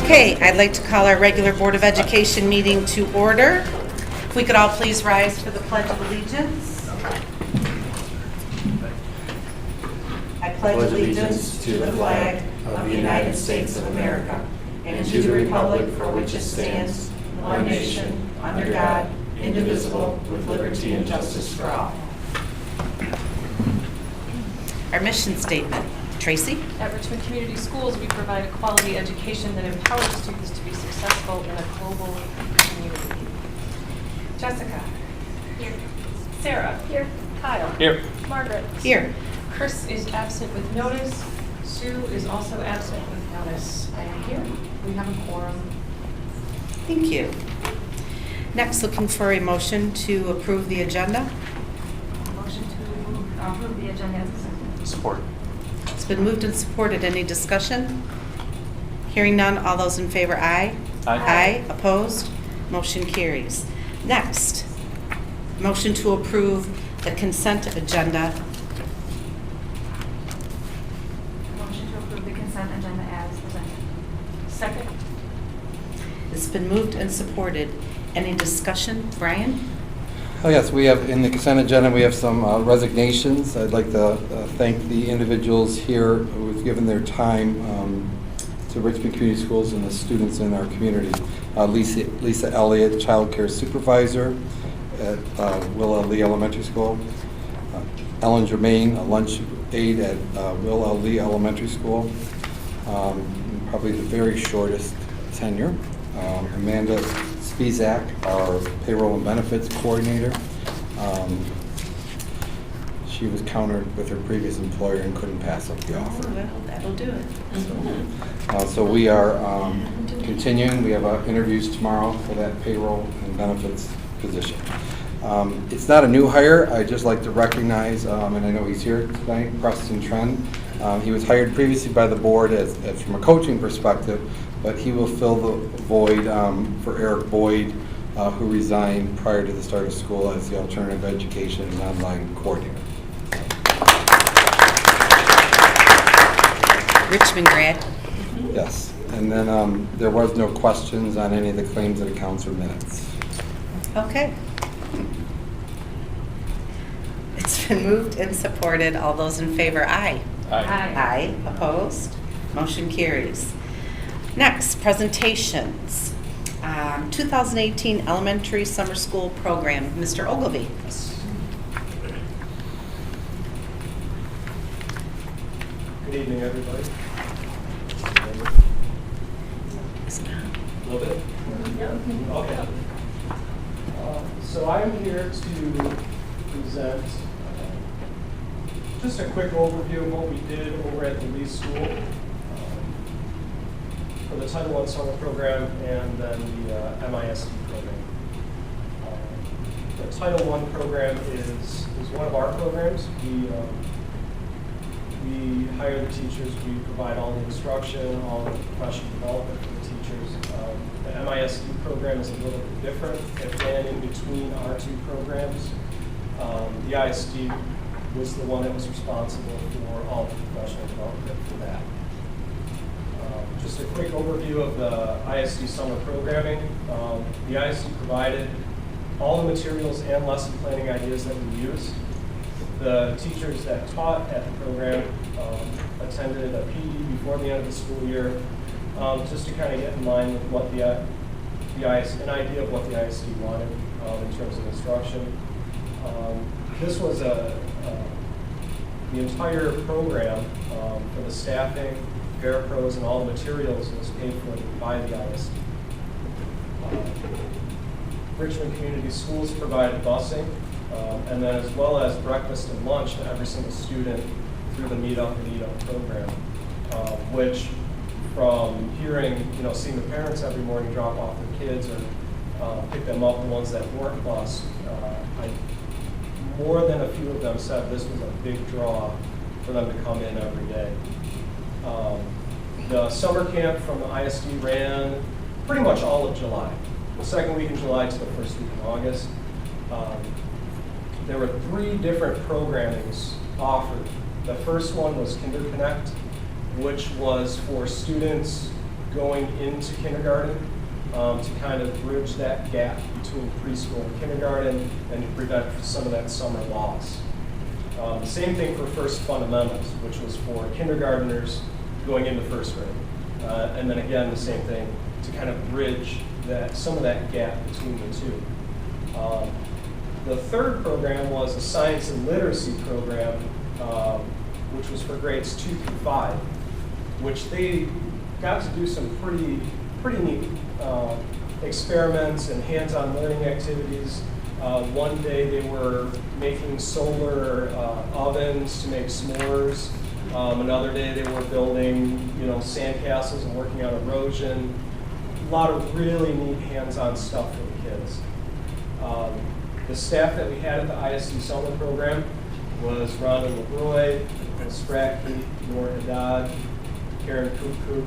Okay, I'd like to call our regular Board of Education meeting to order. If we could all please rise for the Pledge of Allegiance. I pledge allegiance to the flag of the United States of America and to the republic for which it stands, one nation, under God, indivisible, with liberty and justice for all. Our mission statement. Tracy? At Richmond Community Schools, we provide a quality education that empowers students to be successful in a global community. Jessica? Here. Sarah? Here. Kyle? Here. Margaret? Here. Chris is absent with notice. Sue is also absent with notice. I am here. We have a quorum. Thank you. Next, looking for a motion to approve the agenda. Motion to approve the agenda as presented. Support. It's been moved and supported. Any discussion? Hearing none, all those in favor, aye. Aye. Aye. Opposed? Motion carries. Next, motion to approve the consent agenda. Motion to approve the consent agenda as presented. Second. It's been moved and supported. Any discussion? Brian? Oh, yes, we have, in the consent agenda, we have some resignations. I'd like to thank the individuals here who have given their time to Richmond Community Schools and the students in our community. Lisa Elliott, Child Care Supervisor at Will L. Lee Elementary School. Ellen Germain, a lunch aide at Will L. Lee Elementary School. Probably the very shortest tenure. Amanda Spizak, our payroll and benefits coordinator. She was countered with her previous employer and couldn't pass up the offer. Well, that'll do it. So we are continuing. We have interviews tomorrow for that payroll and benefits position. It's not a new hire. I'd just like to recognize, and I know he's here tonight, Preston Trend. He was hired previously by the board as from a coaching perspective, but he will fill the void for Eric Boyd, who resigned prior to the start of school as the alternative education and online coordinator. Richmond grad. Yes, and then there was no questions on any of the claims and accounts or minutes. Okay. It's been moved and supported. All those in favor, aye. Aye. Aye. Opposed? Motion carries. Next, presentations. 2018 Elementary Summer School Program. Mr. Ogilvy. Good evening, everybody. A little bit? Okay. So I'm here to present just a quick overview of what we did over at the Lee School for the Title I Summer Program and then the MISD program. The Title I program is one of our programs. We hire the teachers, we provide all the instruction, all the professional development for the teachers. The MISD program is a little bit different. It ran in between our two programs. The ISD was the one that was responsible for all the professional development for that. Just a quick overview of the ISD summer programming. The ISD provided all the materials and lesson planning ideas that we use. The teachers that taught at the program attended a PD before the end of the school year, just to kind of get in line with what an idea of what the ISD wanted in terms of instruction. This was the entire program for the staffing, parapros, and all the materials was paid for by the ISD. Richmond Community Schools provided busing, and then as well as breakfast and lunch to every single student through the Meet Up and Eat Up program, which from hearing, seeing the parents every morning drop off their kids or pick them up, the ones that weren't bused, more than a few of them said this was a big draw for them to come in every day. The summer camp from the ISD ran pretty much all of July. The second week in July to the first week in August. There were 3 different programmings offered. The first one was Kinder Connect, which was for students going into kindergarten to kind of bridge that gap between preschool and kindergarten and to prevent some of that summer loss. The same thing for First Fundamentals, which was for kindergartners going into first grade. And then again, the same thing to kind of bridge some of that gap between the two. The third program was a science and literacy program, which was for grades 2 through 5, which they got to do some pretty neat experiments and hands-on learning activities. One day they were making solar ovens to make s'mores. Another day they were building, sandcastles and working on erosion. A lot of really neat hands-on stuff for the kids. The staff that we had at the ISD summer program was Rhonda LeBroy, Spracky, Nora Haddad, Karen Koop,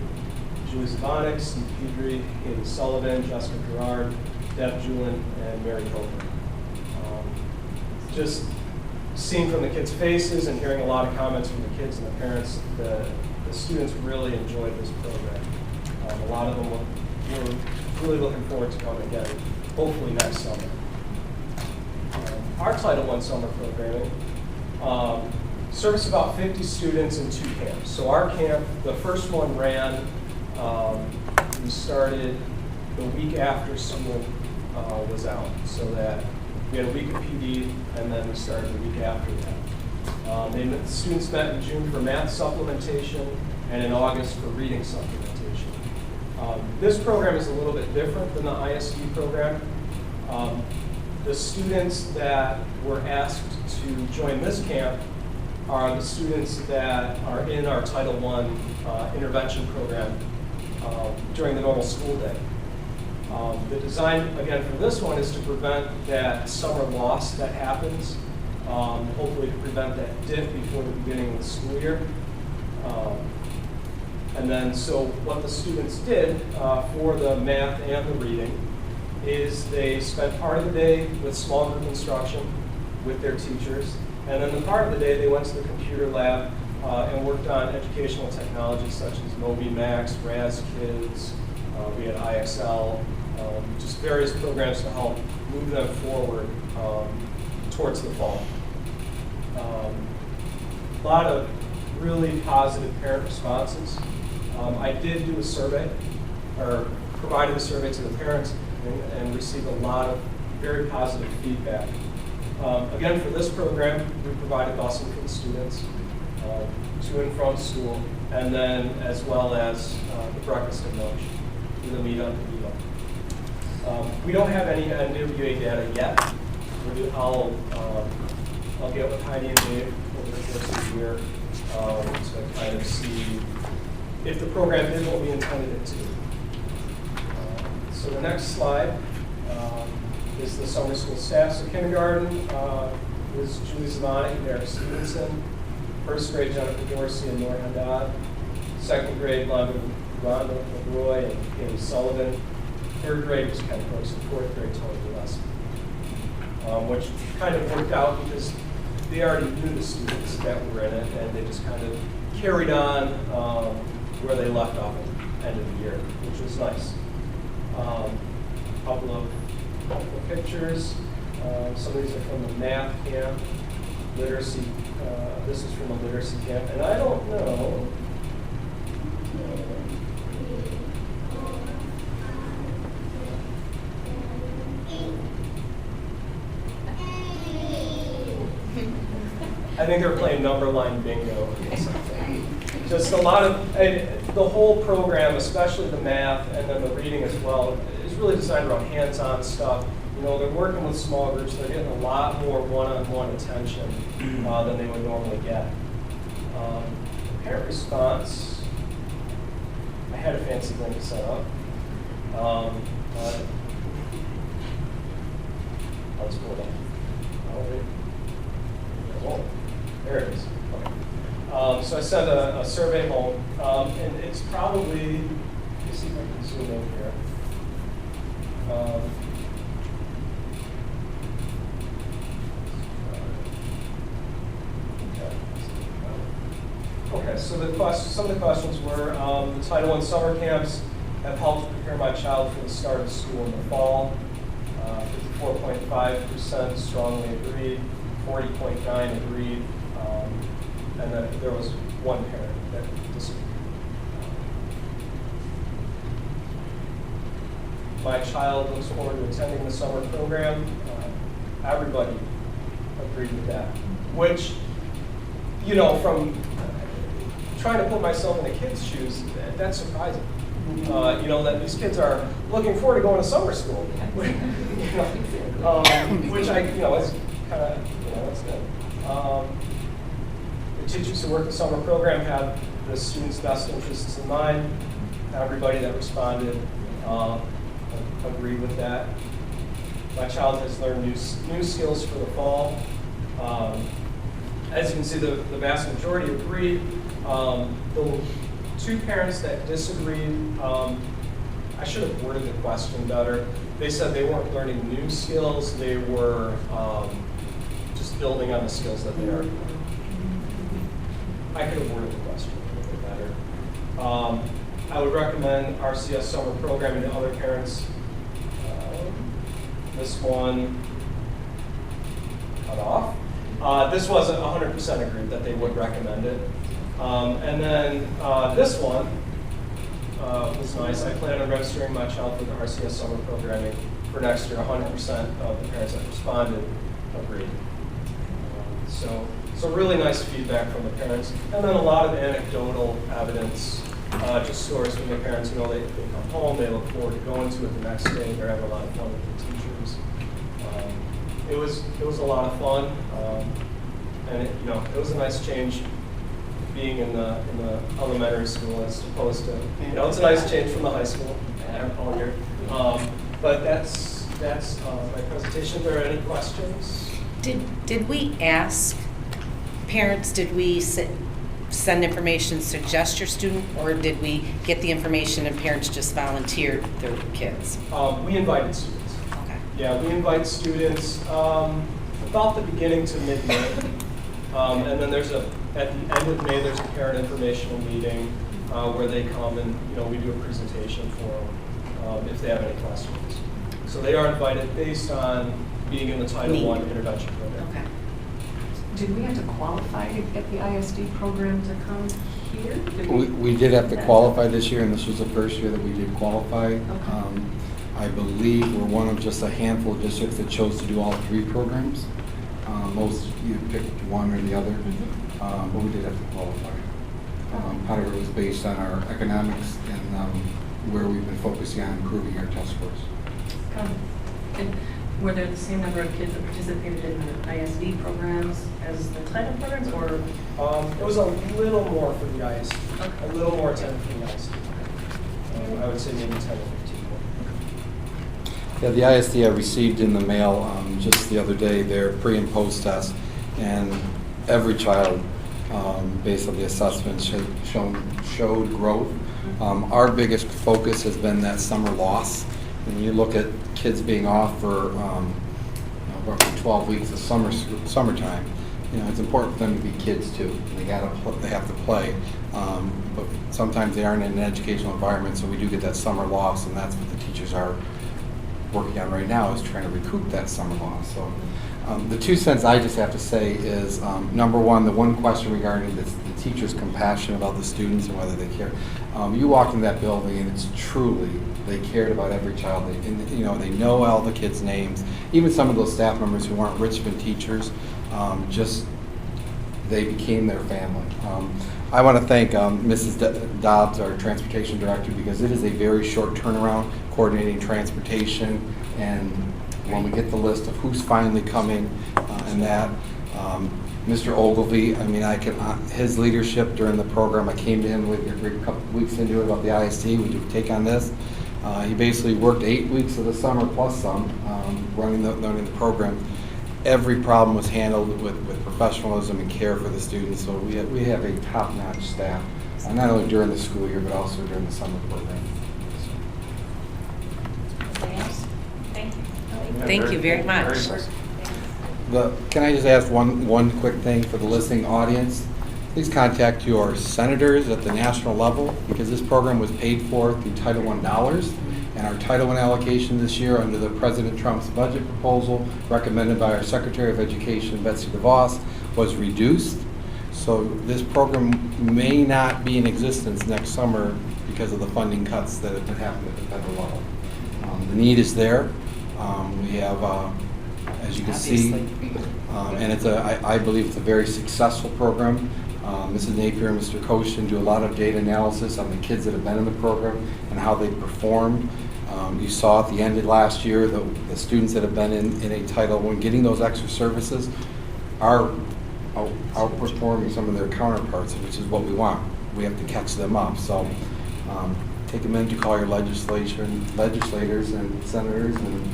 Julie Zavonik, Steve Pedri, Katie Sullivan, Jessica Gerard, Deb Julin, and Mary Coker. Just seeing from the kids' faces and hearing a lot of comments from the kids and the parents, the students really enjoyed this program. A lot of them were really looking forward to coming again, hopefully next summer. Our Title I summer programming serviced about 50 students in 2 camps. So our camp, the first one ran, we started the week after school was out, so that we had a week of PD, and then we started the week after that. The students met in June for math supplementation, and in August for reading supplementation. This program is a little bit different than the ISD program. The students that were asked to join this camp are the students that are in our Title I intervention program during the normal school day. The design, again, for this one is to prevent that summer loss that happens, hopefully to prevent that dip before the beginning of the school year. And then, so what the students did for the math and the reading is they spent part of the day with small group instruction with their teachers, and then the part of the day they went to the computer lab and worked on educational technologies such as Moby Max, Raz Kids, we had IXL, just various programs to help move them forward towards the fall. A lot of really positive parent responses. I did do a survey, or provided a survey to the parents, and received a lot of very positive feedback. Again, for this program, we provided busing for the students to and from school, and then as well as the breakfast and lunch, the meet up and meet up. We don't have any NWA data yet. I'll get with Heidi and Dave over the course of the year to kind of see if the program did what we intended it to. So the next slide is the summer school staff. So kindergarten is Julie Zavonik and Eric Stevenson. First grade, Jennifer Dorsey and Nora Haddad. Second grade, Rhonda LeBroy and Katie Sullivan. Third grade was Ken Brooks, and fourth grade, Tony Gillespie. Which kind of worked out because they already knew the students that were in it, and they just kind of carried on where they left off at the end of the year, which was nice. Couple of pictures. Some of these are from the math camp, literacy. This is from a literacy camp, and I don't know. I think they're playing number line bingo or something. Just a lot of, the whole program, especially the math and then the reading as well, is really designed around hands-on stuff. They're working with small groups. They're getting a lot more one-on-one attention than they would normally get. Parent response, I had a fancy link to set up. I'll just pull it up. Oh, there it is. Okay. So I sent a survey home, and it's probably, let me see if I can zoom in here. Okay, so some of the questions were the Title I summer camps have helped prepare my child for the start of school in the fall. 54.5% strongly agreed, 40.9% agreed, and then there was one parent that disagreed. My child looks forward to attending the summer program. Everybody agreed with that, which, you know, from trying to put myself in the kids' shoes, that's surprising. You know, that these kids are looking forward to going to summer school, which I, you know, is kind of, you know, that's good. The teachers who work the summer program have the students' best interests in mind. Everybody that responded agreed with that. My child has learned new skills for the fall. As you can see, the vast majority agreed. The two parents that disagreed, I should have worded the question better. They said they weren't learning new skills, they were just building on the skills that they are learning. I could have worded the question a little bit better. I would recommend RCS summer programming to other parents. This one cut off. This wasn't 100% agreed that they would recommend it. And then this one was nice. I plan on registering my child for the RCS summer programming for next year. 100% of the parents that responded agreed. So really nice feedback from the parents. And then a lot of anecdotal evidence, just stories from the parents. You know, they come home, they look forward to going to it the next day. They're having a lot of fun with the teachers. It was a lot of fun, and it was a nice change being in the elementary school as opposed to, it's a nice change from the high school all year. But that's my presentation. Are there any questions? Did we ask parents? Did we send information, suggest your student, or did we get the information and parents just volunteered their kids? We invited students. Okay. Yeah, we invite students about the beginning to mid-May. And then at the end of May, there's a parent informational meeting where they come and, we do a presentation for them if they have any questions. So they are invited based on being in the Title I intervention program. Okay. Did we have to qualify to get the ISD program to come here? We did have to qualify this year, and this was the first year that we did qualify. Okay. I believe we're one of just a handful of districts that chose to do all three programs. Most you picked one or the other, but we did have to qualify. Part of it was based on our economics and where we've been focusing on improving our test scores. And were there the same number of kids that participated in the ISD programs as the title programs, or? It was a little more for the ISD, Okay. a little more attended for the ISD. I would say maybe 10 or 15 more. Yeah, the ISD I received in the mail just the other day, their pre and post test, and every child, based on the assessments, showed growth. Our biggest focus has been that summer loss. When you look at kids being off for roughly 12 weeks of summertime, it's important for them to be kids too. They have to play, but sometimes they aren't in an educational environment, so we do get that summer loss, and that's what the teachers are working on right now, is trying to recoup that summer loss. So the 2 cents I just have to say is, number one, the one question regarding the teacher's compassion about the students and whether they care. You walk in that building and it's truly, they cared about every child. They know all the kids' names. Even some of those staff members who weren't Richmond teachers, they became their family. I want to thank Mrs. Dobbs, our transportation director, because it is a very short turnaround coordinating transportation, and when we get the list of who's finally coming and that, Mr. Ogilvy, his leadership during the program, I came to him a couple weeks into it about the ISD, would you take on this? He basically worked 8 weeks of the summer plus some, running the program. Every problem was handled with professionalism and care for the students, so we have a top-notch staff, not only during the school year, but also during the summer program. Thank you. Thank you very much. Can I just ask one quick thing for the listening audience? please contact your senators at the national level, because this program was paid for through Title I dollars. And our Title I allocation this year under the President Trump's budget proposal recommended by our Secretary of Education, Betsy DeVos, was reduced. So this program may not be in existence next summer because of the funding cuts that have been happening at the federal level. The need is there. We have, as you can see, and it's I believe it's a very successful program. Mrs. Napier and Mr. Koshin do a lot of data analysis on the kids that have been in the program and how they performed. You saw at the end of last year, the students that have been in a Title I getting those extra services are outperforming some of their counterparts, which is what we want. We have to catch them up. So take a minute to call your legislators and senators and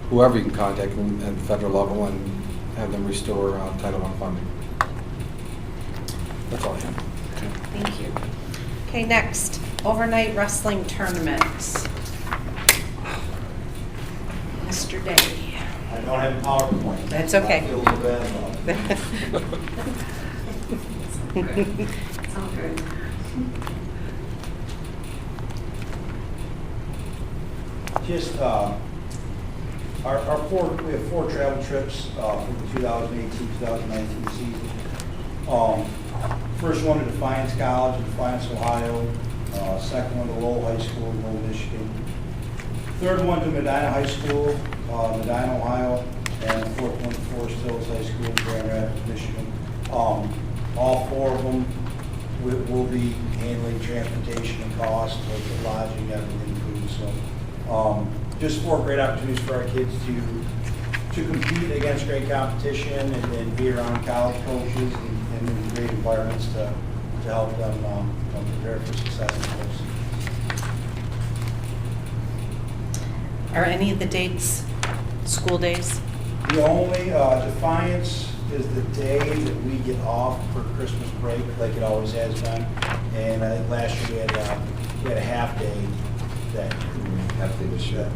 whoever you can contact them at the federal level and have them restore Title I funding. That's all I have. Thank you. Okay, next, overnight wrestling tournaments. Mr. Day. I don't have a PowerPoint. That's okay. I feel so bad about it. Sounds good. Just, we have 4 travel trips for the 2018-2019 season. First one to Defiance College in Defiance, Ohio. Second one to Lowell High School in Lowell, Michigan. Third one to Medina High School, Medina, Ohio. And the fourth one to Forest Hills High School in Grand Rapids, Michigan. All 4 of them will be handling transportation and costs, like the lodging, everything, food. So just 4 great opportunities for our kids to compete against great competition and be around college coaches and in great environments to help them prepare for success in those. Are any of the dates school days? The only Defiance is the day that we get off for Christmas break, like it always has been. And I think last year we had a half day that Half day this year.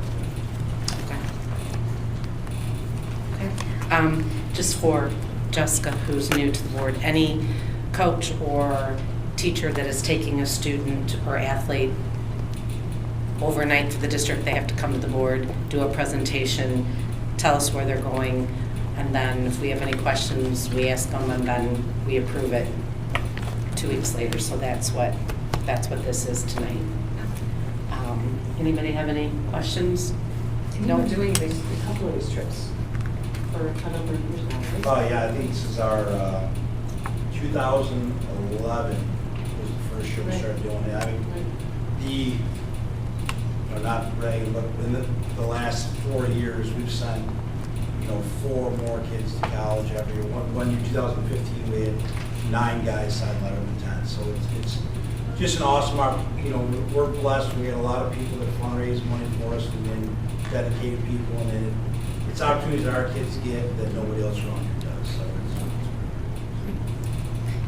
Okay. Just for Jessica, who's new to the board, any coach or teacher that is taking a student or athlete overnight for the district, they have to come to the board, do a presentation, tell us where they're going, and then if we have any questions, we ask them, and then we approve it 2 weeks later. So that's what this is tonight. Anybody have any questions? No. We're doing a couple of these trips for a number of years now, right? yeah, I think this is our 2011 was the first year we started doing it. I mean, not bragging, but in the last 4 years, we've sent 4 more kids to college every year. One year, 2015, we had 9 guys sign letter of intent. So it's just an awesome opportunity. We're blessed. We had a lot of people that fundraise money for us and dedicated people, and it's opportunities that our kids get that nobody else around here does. So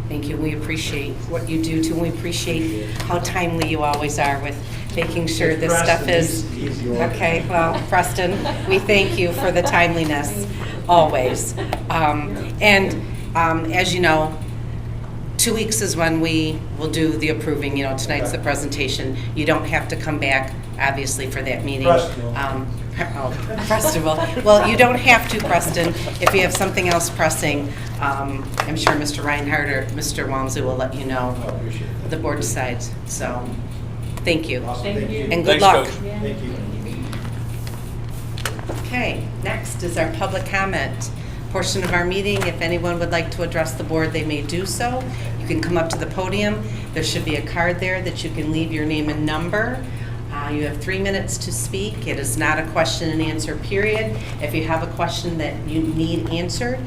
Thank you. We appreciate what you do too. And we appreciate how timely you always are with making sure this stuff is okay. Well, Preston, we thank you for the timeliness always. As you know, 2 weeks is when we will do the approving. Tonight's the presentation. You don't have to come back, obviously, for that meeting. Preston will. Well, you don't have to, Preston. If you have something else pressing, I'm sure Mr. Reinhardt or Mr. Walmsley will let you know. The board decides. So, thank you. Awesome. Thank you. And good luck. Thank you. Okay, next is our public comment portion of our meeting. If anyone would like to address the board, they may do so. You can come up to the podium. There should be a card there that you can leave your name and number. You have 3 minutes to speak. It is not a question and answer period. If you have a question that you need answered,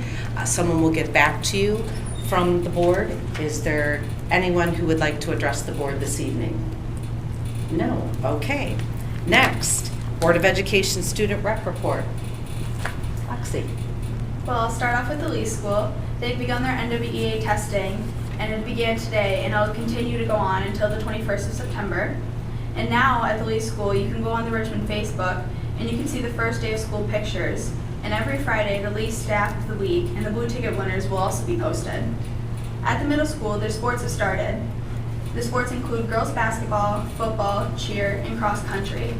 someone will get back to you from the board. Is there anyone who would like to address the board this evening? No. Okay. Next, Board of Education Student Rep Report. Lexi. Well, I'll start off with the Lee School. They've begun their NWEA testing, and it began today, and it'll continue to go on until the 21st of September. And now at the Lee School, you can go on the Richmond Facebook, and you can see the first day of school pictures. And every Friday, the Lee Staff of the Week and the Blue Ticket winners will also be posted. At the middle school, their sports have started. The sports include girls basketball, football, cheer, and cross country.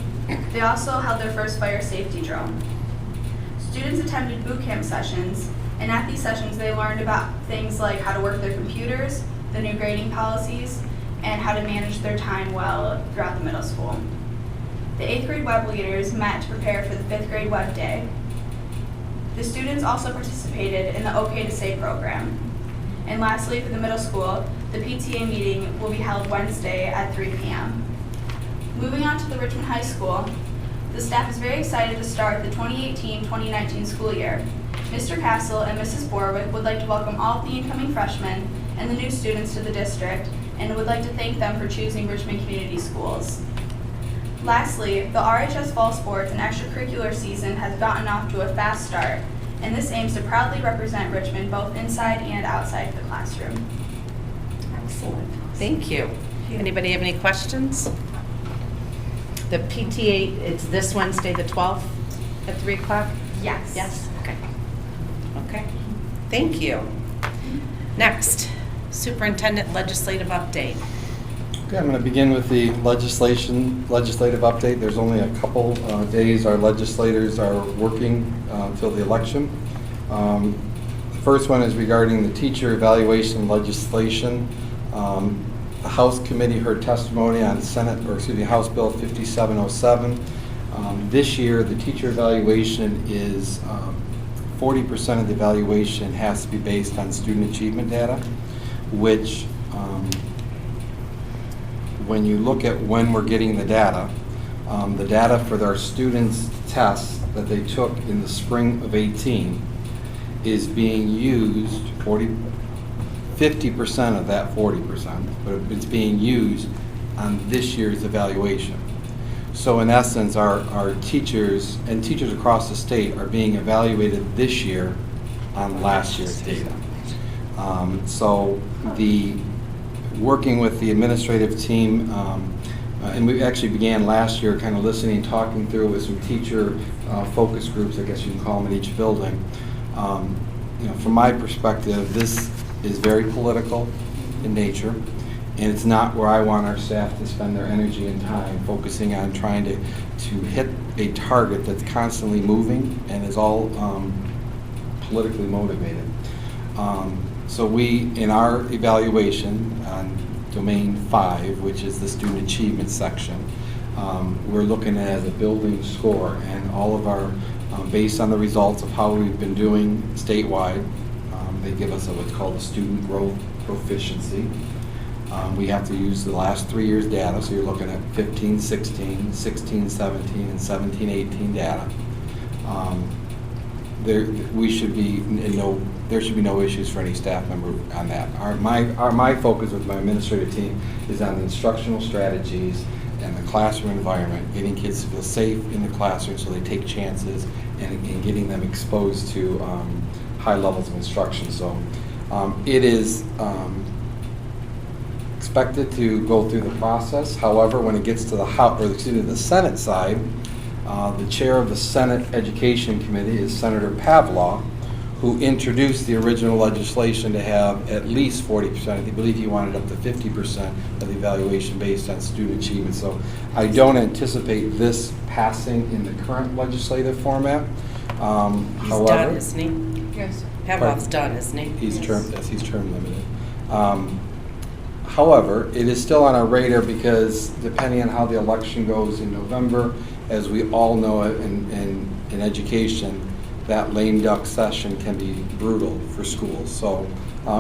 They also held their first fire safety drill. Students attended boot camp sessions, and at these sessions they learned about things like how to work their computers, the new grading policies, and how to manage their time well throughout the middle school. The 8th grade web leaders met to prepare for the 5th grade web day. The students also participated in the OK to Say program. And lastly, for the middle school, the PTA meeting will be held Wednesday at 3 p.m. Moving on to the Richmond High School, the staff is very excited to start the 2018-2019 school year. Mr. Castle and Mrs. Borwick would like to welcome all of the incoming freshmen and the new students to the district and would like to thank them for choosing Richmond Community Schools. Lastly, the RHS Fall Sports and Extracurricular season has gotten off to a fast start, and this aims to proudly represent Richmond both inside and outside the classroom. Excellent. Thank you. Anybody have any questions? The PTA, it's this Wednesday, the 12th, at 3 o'clock? Yes. Yes? Okay. Okay. Thank you. Next, Superintendent Legislative Update. Okay, I'm going to begin with the legislative update. There's only a couple days our legislators are working until the election. The first one is regarding the teacher evaluation legislation. The House Committee heard testimony on House Bill 5707. This year, the teacher evaluation is 40% of the evaluation has to be based on student achievement data, which when you look at when we're getting the data for our students' tests that they took in the spring of 18 is being used 50% of that 40%, but it's being used on this year's evaluation. So in essence, our teachers and teachers across the state are being evaluated this year on last year's data. So working with the administrative team, and we actually began last year kind of listening, talking through with some teacher focus groups, I guess you can call them, in each building. From my perspective, this is very political in nature, and it's not where I want our staff to spend their energy and time focusing on trying to hit a target that's constantly moving and is all politically motivated. So we, in our evaluation on Domain 5, which is the student achievement section, we're looking at it as a building score, and all of our, based on the results of how we've been doing statewide, they give us what's called a student growth proficiency. We have to use the last 3 years' data, so you're looking at 15-16, 16-17, and 17-18 data. There should be no issues for any staff member on that. My focus with my administrative team is on the instructional strategies and the classroom environment, getting kids to feel safe in the classroom so they take chances, and getting them exposed to high levels of instruction. So it is expected to go through the process. However, when it gets to the Senate side, the chair of the Senate Education Committee is Senator Pavlov, who introduced the original legislation to have at least 40%. I believe he wanted up to 50% of the evaluation based on student achievement. So I don't anticipate this passing in the current legislative format. He's done, isn't he? Yes. Pavlov's done, isn't he? He's term limited. However, it is still on our radar because depending on how the election goes in November, as we all know in education, that lame duck session can be brutal for schools. So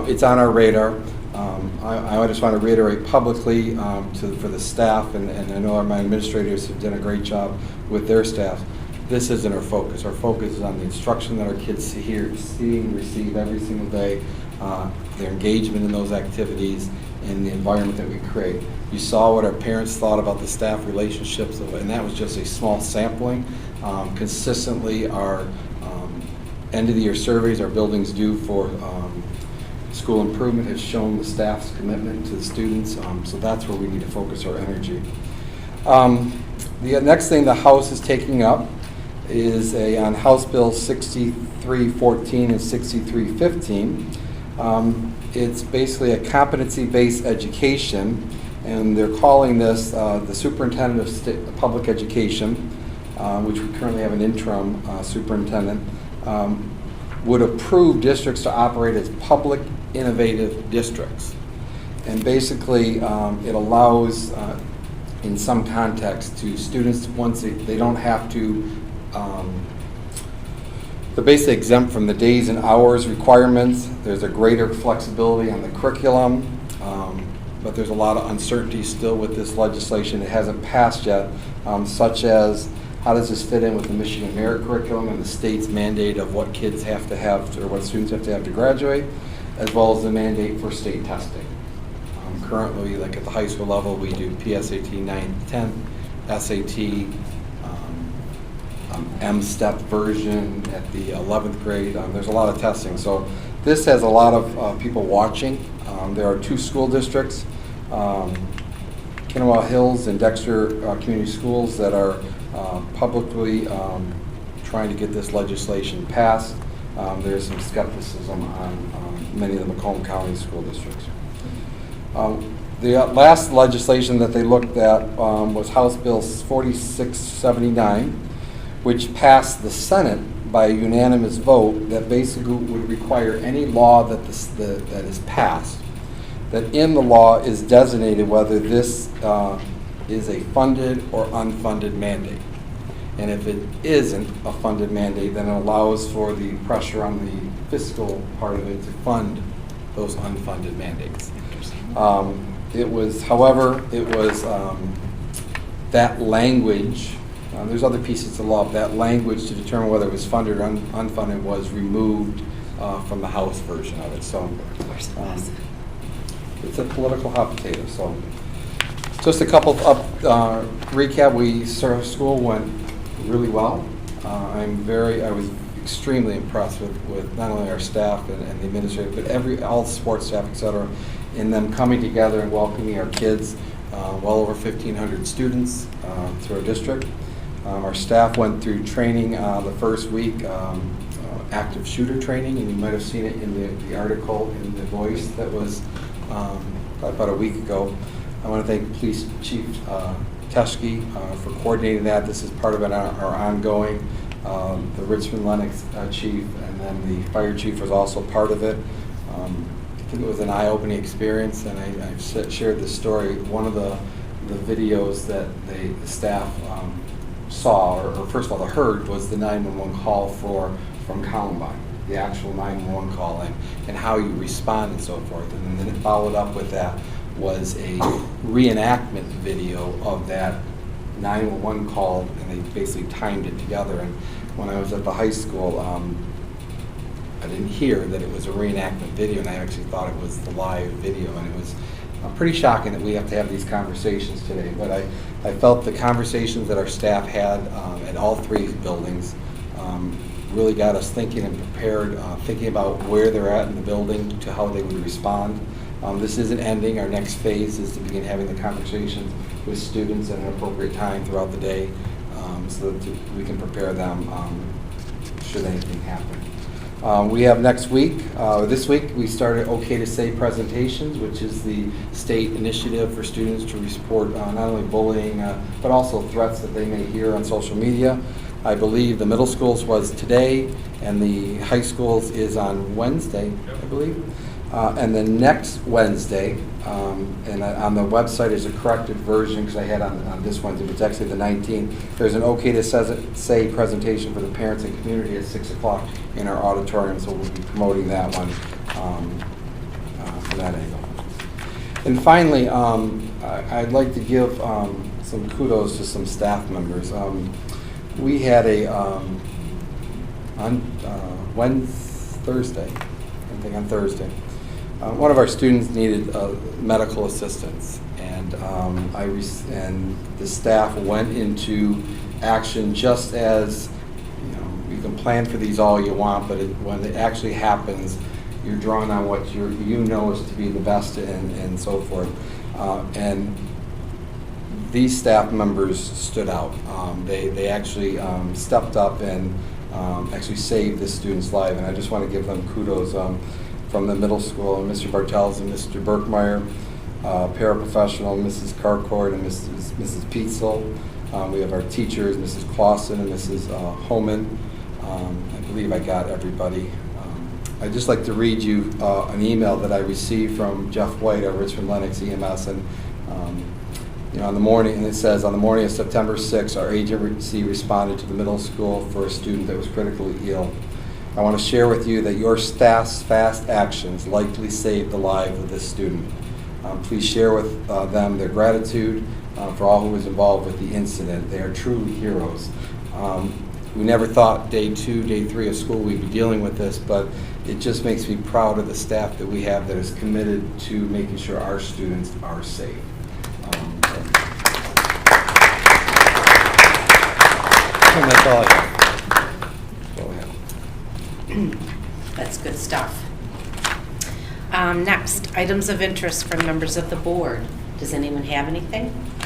it's on our radar. I just want to reiterate publicly for the staff, and I know my administrators have done a great job with their staff. This isn't our focus. Our focus is on the instruction that our kids see and receive every single day, their engagement in those activities, and the environment that we create. You saw what our parents thought about the staff relationships, and that was just a small sampling. Consistently, our end-of-the-year surveys our buildings do for school improvement has shown the staff's commitment to the students, so that's where we need to focus our energy. The next thing the House is taking up is on House Bill 6314 and 6315. It's basically a competency-based education, and they're calling this the Superintendent of Public Education, which we currently have an interim superintendent, would approve districts to operate as public innovative districts. And basically, it allows, in some context, to students, once they don't have to, they're basically exempt from the days and hours requirements. There's a greater flexibility on the curriculum, but there's a lot of uncertainty still with this legislation. It hasn't passed yet, such as how does this fit in with the Michigan Merit Curriculum and the state's mandate of what kids have to have, or what students have to graduate, as well as the mandate for state testing. Currently, like at the high school level, we do PSAT 9th, 10th, SAT, M-STEP version at the 11th grade. There's a lot of testing. So this has a lot of people watching. There are 2 school districts, Kennewaw Hills and Dexter Community Schools, that are publicly trying to get this legislation passed. There's some skepticism on many of the Macomb County school districts. The last legislation that they looked at was House Bill 4679, which passed the Senate by a unanimous vote that basically would require any law that is passed, that in the law is designated whether this is a funded or unfunded mandate. And if it isn't a funded mandate, then it allows for the pressure on the fiscal part of it to fund those unfunded mandates. However, that language, there's other pieces of law, but that language to determine whether it was funded or unfunded was removed from the House version of it. So it's a political hot potato. So just a couple of recap. Our school went really well. I was extremely impressed with not only our staff and the administrative, but all the support staff, et cetera, in them coming together and welcoming our kids, well over 1,500 students to our district. Our staff went through training the first week, active shooter training, and you might have seen it in the article in The Voice that was about a week ago. I want to thank Police Chief Teschke for coordinating that. This is part of our ongoing. The Richmond Lennox chief and then the fire chief was also part of it. I think it was an eye-opening experience, and I've shared this story. One of the videos that the staff saw, or first of all, heard, was the 911 call from Columbine, the actual 911 call, and how you respond and so forth. And then it followed up with that was a reenactment video of that 911 call, and they basically timed it together. And when I was at the high school, I didn't hear that it was a reenactment video, and I actually thought it was the live video, and it was pretty shocking that we have to have these conversations today. But I felt the conversations that our staff had at all 3 buildings really got us thinking and prepared, thinking about where they're at in the building to how they would respond. This isn't ending. Our next phase is to begin having the conversations with students at an appropriate time throughout the day, so that we can prepare them should anything happen. We have next week, this week, we started OK to Say presentations, which is the state initiative for students to report not only bullying, but also threats that they may hear on social media. I believe the middle schools was today, and the high schools is on Wednesday, I believe. And then next Wednesday, and on the website is a corrected version, because I had on this Wednesday, but it's actually the 19th. There's an OK to Say presentation for the parents and community at 6 o'clock in our auditorium, so we'll be promoting that one for that angle. And finally, I'd like to give some kudos to some staff members. We had on Thursday, one of our students needed medical assistance, and and the staff went into action just as, you can plan for these all you want, but when it actually happens, you're drawing on what you know is to be the best and so forth. And these staff members stood out. They actually stepped up and actually saved this student's life, and I just want to give them kudos. from the middle school, and Mr. Bartels and Mr. Berkmeyer, paraprofessional, Mrs. Carcourt and Mrs. Pietzel. We have our teachers, Mrs. Clausen and Mrs. Homan. I believe I got everybody. I'd just like to read you an email that I received from Jeff White, our Richmond Lennox EMS, and on the morning, and it says, on the morning of September 6th, our agency responded to the middle school for a student that was critically ill. I want to share with you that your staff's fast actions likely saved the life of this student. Please share with them their gratitude for all who was involved with the incident. They are truly heroes. We never thought day 2, day 3 of school we'd be dealing with this, but it just makes me proud of the staff that we have that is committed to making sure our students are safe. And that's all I have. That's all I have. That's good stuff. Next, items of interest from members of the board. Does anyone have anything? I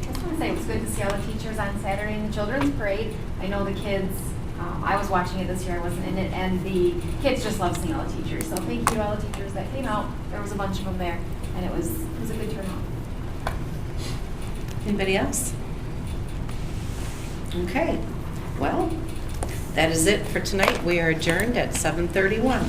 just want to say it was good to see all the teachers on Saturday in the children's parade. I know the kids, I was watching it this year, I wasn't in it, and the kids just love seeing all the teachers. So thank you to all the teachers that came out. There was a bunch of them there, and it was a good turnout. Anybody else? Okay, well, that is it for tonight. We are adjourned at 7:31.